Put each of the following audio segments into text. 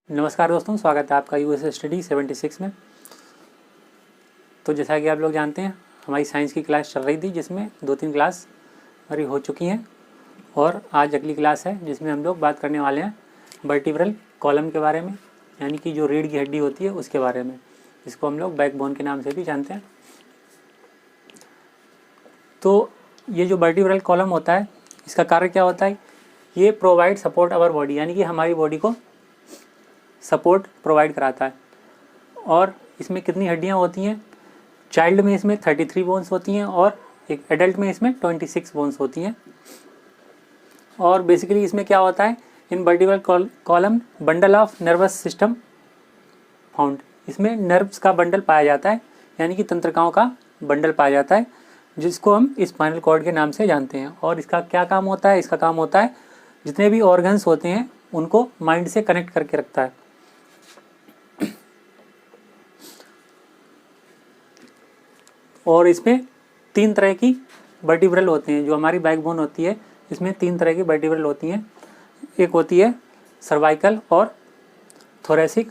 नमस्कार दोस्तों, स्वागत है आपका यूएस स्टडी 76 में। तो जैसा कि आप लोग जानते हैं, हमारी साइंस की क्लास चल रही थी जिसमें 2-3 क्लास हमारी हो चुकी हैं और आज अगली क्लास है जिसमें हम लोग बात करने वाले हैं वर्टिब्रल कॉलम के बारे में, यानी कि जो रीढ़ की हड्डी होती है उसके बारे में, जिसको हम लोग बैकबोन के नाम से भी जानते हैं। तो ये जो वर्टिब्रल कॉलम होता है, इसका कार्य क्या होता है? ये प्रोवाइड सपोर्ट अवर बॉडी, यानी कि हमारी बॉडी को सपोर्ट प्रोवाइड कराता है। और इसमें कितनी हड्डियां होती हैं? चाइल्ड में इसमें 33 बोन्स होती हैं और एक एडल्ट में इसमें 26 बोन्स होती हैं। और बेसिकली इसमें क्या होता है, in vertebral column bundle of nervous system found, इसमें नर्व्स का बंडल पाया जाता है, यानी कि तंत्रिकाओं का बंडल पाया जाता है, जिसको हम स्पाइनल कॉर्ड के नाम से जानते हैं। और इसका क्या काम होता है? इसका काम होता है जितने भी ऑर्गन्स होते हैं उनको माइंड से कनेक्ट करके रखता है। और इसमें 3 तरह की वर्टिब्रल होते हैं। जो हमारी बैकबोन होती है इसमें 3 तरह की वर्टिब्रल होती हैं। एक होती है सर्वाइकल और थोरेसिक।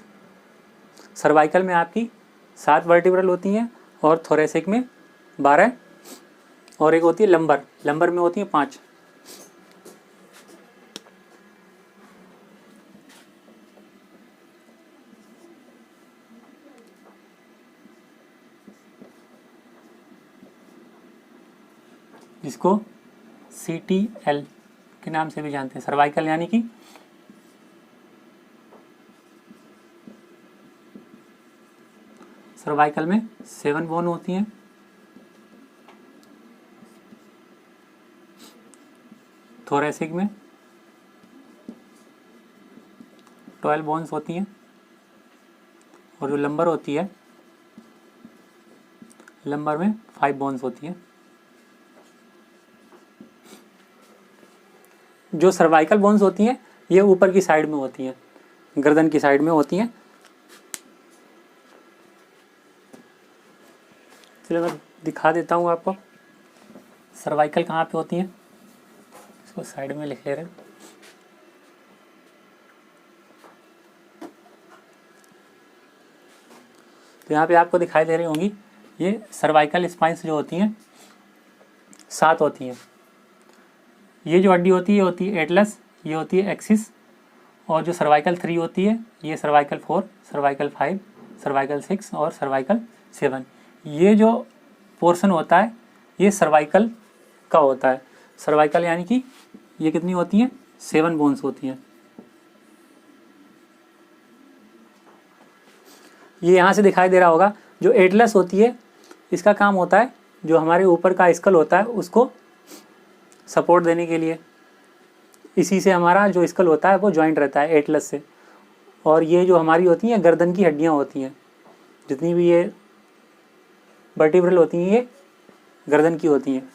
सर्वाइकल में आपकी 7 वर्टिब्रल होती हैं और थोरेसिक में 12। और एक होती है लंबर, लंबर में होती हैं 5। जिसको CTL के नाम से भी जानते हैं। सर्वाइकल यानी कि सर्वाइकल में 7 बोन होती हैं। थोरेसिक में 12 बोन्स होती हैं। और जो लंबर होती है, लंबर में 5 बोन्स होती हैं। जो सर्वाइकल बोन्स होती हैं ये ऊपर की साइड में होती हैं, गर्दन की साइड में होती हैं। चलिए मैं दिखा देता हूँ आपको सर्वाइकल कहाँ पे होती हैं। इसको साइड में लिख ले रहे हैं। तो यहाँ पे आपको दिखाई दे रही होंगी ये सर्वाइकल स्पाइन्स जो होती हैं 7 होती हैं। ये जो हड्डी होती है ये होती है एटलस, ये होती है एक्सिस। और जो सर्वाइकल 3 होती है ये सर्वाइकल 4, सर्वाइकल 5, सर्वाइकल 6 और सर्वाइकल 7। ये जो पोर्शन होता है ये सर्वाइकल का होता है। सर्वाइकल यानी कि ये कितनी होती हैं? 7 बोन्स होती हैं। ये यहाँ से दिखाई दे रहा होगा। जो एटलस होती है इसका काम होता है जो हमारे ऊपर का स्कल होता है उसको सपोर्ट देने के लिए। इसी से हमारा जो स्कल होता है वो जॉइंट रहता है एटलस से। और ये जो हमारी होती हैं गर्दन की हड्डियाँ होती हैं, जितनी भी ये वर्टिब्रल होती हैं ये गर्दन की होती हैं।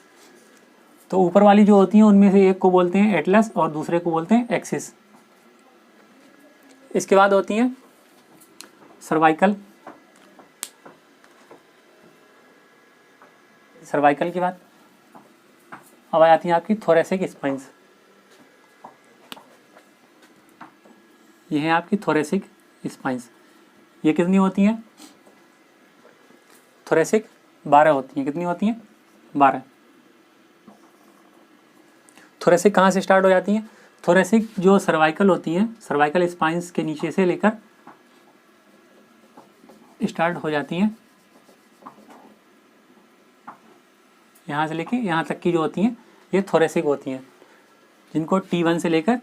तो ऊपर वाली जो होती हैं उनमें से एक को बोलते हैं एटलस और दूसरे को बोलते हैं एक्सिस। इसके बाद होती हैं सर्वाइकल। सर्वाइकल के बाद अब आ जाती हैं आपकी थोरेसिक स्पाइन्स। ये हैं आपकी थोरेसिक स्पाइन्स। ये कितनी होती हैं? थोरेसिक 12 होती हैं। कितनी होती हैं? 12। थोरेसिक कहाँ से स्टार्ट हो जाती हैं? थोरेसिक जो सर्वाइकल होती हैं, सर्वाइकल स्पाइन्स के नीचे से लेकर स्टार्ट हो जाती हैं। यहाँ से लेके यहाँ तक की जो होती हैं ये थोरेसिक होती हैं, जिनको T1 से लेकर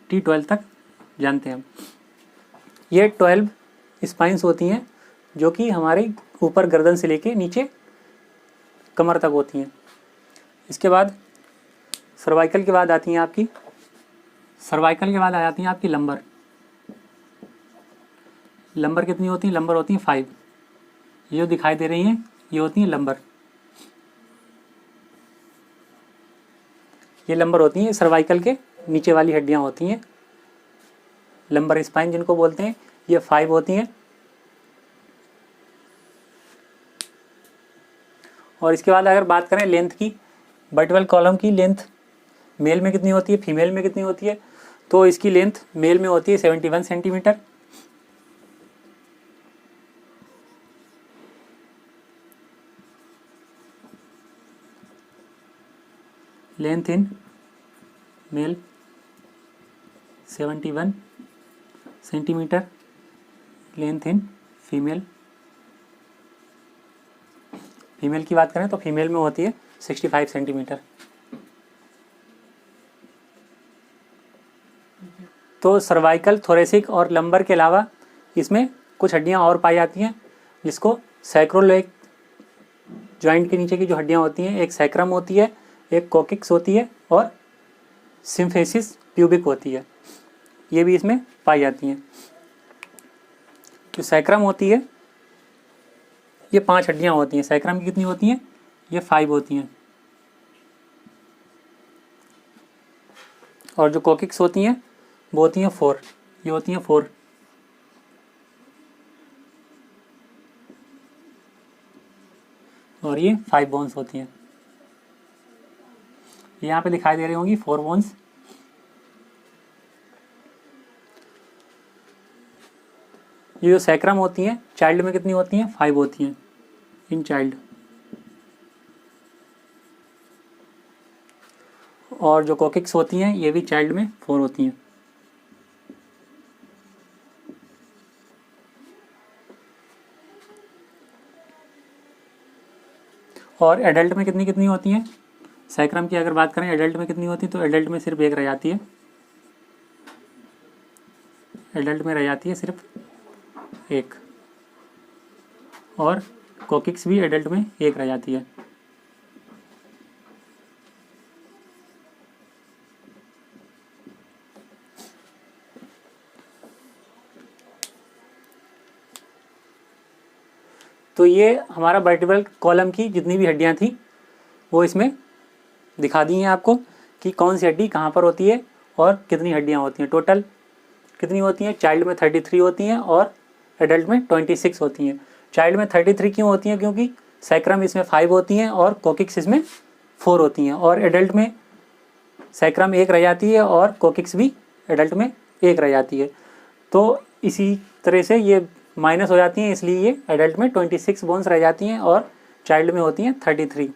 T12 तक जानते हैं हम। ये 12 स्पाइन्स होती हैं जो कि हमारे ऊपर गर्दन से लेके नीचे कमर तक होती हैं। इसके बाद सर्वाइकल के बाद आती हैं आपकी सर्वाइकल के बाद आ जाती हैं आपकी लंबर। लंबर कितनी होती हैं? लंबर होती हैं 5। ये जो दिखाई दे रही हैं ये होती हैं लंबर। ये लंबर होती हैं सर्वाइकल के नीचे वाली हड्डियां होती हैं। लंबर स्पाइन जिनको बोलते हैं ये 5 होती हैं। और इसके बाद अगर बात करें लेंथ की, वर्टिब्रल कॉलम की लेंथ मेल में कितनी होती है, फीमेल में कितनी होती है? तो इसकी लेंथ मेल में होती है 71 centimetre length in male 71 centimetre, length in female, female की बात करें तो फीमेल में होती है 65 सेंटीमीटर। तो सर्वाइकल, थोरेसिक और लंबर के अलावा इसमें कुछ हड्डियां और पाई जाती हैं, जिसको सैक्रोइलेक जॉइंट के नीचे की जो हड्डियां होती हैं, एक सैक्रम होती है, एक कोकिक्स होती है और सिम्फेसिस प्यूबिक होती है, ये भी इसमें पाई जाती हैं। जो सैक्रम होती है ये 5 हड्डियां होती हैं। सैक्रम की कितनी होती हैं? ये 5 होती हैं। और जो कोकिक्स होती हैं वो होती हैं 4, ये होती हैं 4। और ये 5 बोन्स होती हैं। यहाँ पे दिखाई दे रही होंगी 4 बोन्स। ये जो सैक्रम होती हैं चाइल्ड में कितनी होती हैं? 5 होती हैं इन चाइल्ड। और जो कोकिक्स होती हैं ये भी चाइल्ड में 4 होती हैं। और एडल्ट में कितनी कितनी होती हैं? सैक्रम की अगर बात करें एडल्ट में कितनी होती है, तो एडल्ट में सिर्फ एक रह जाती है। एडल्ट में रह जाती है सिर्फ एक। और कोकिक्स भी एडल्ट में एक रह जाती है। तो ये हमारा वर्टिब्रल कॉलम की जितनी भी हड्डियां थी वो इसमें दिखा दी हैं आपको कि कौन सी हड्डी कहाँ पर होती है और कितनी हड्डियां होती हैं। टोटल कितनी होती हैं? चाइल्ड में 33 होती हैं और एडल्ट में 26 होती हैं। चाइल्ड में 33 क्यों होती हैं? क्योंकि सैक्रम इसमें 5 होती हैं और कोकिक्स इसमें 4 होती हैं। और एडल्ट में सैक्रम एक रह जाती है और कोकिक्स भी एडल्ट में एक रह जाती है। तो इसी तरह से ये माइनस हो जाती हैं, इसलिए ये एडल्ट में 26 बोन्स रह जाती हैं और चाइल्ड में होती हैं 33।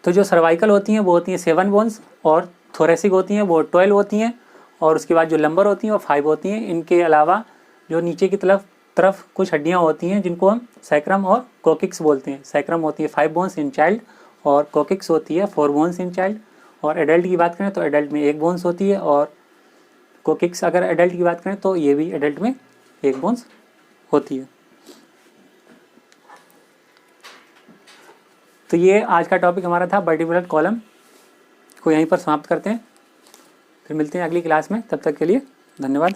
तो जो सर्वाइकल होती हैं वो होती हैं 7 बोन्स और थोरेसिक होती हैं वो 12 होती हैं। और उसके बाद जो लंबर होती हैं वो 5 होती हैं। इनके अलावा जो नीचे की तरफ कुछ हड्डियां होती हैं जिनको हम सैक्रम और कोकिक्स बोलते हैं। सैक्रम होती है 5 बोन्स इन चाइल्ड और कोकिक्स होती है 4 बोन्स इन चाइल्ड। और एडल्ट की बात करें तो एडल्ट में 1 बोन्स होती है और कोकिक्स अगर एडल्ट की बात करें तो ये भी एडल्ट में 1 बोन्स होती है। तो ये आज का टॉपिक हमारा था वर्टिब्रल कॉलम को यहीं पर समाप्त करते हैं। फिर मिलते हैं अगली क्लास में, तब तक के लिए धन्यवाद।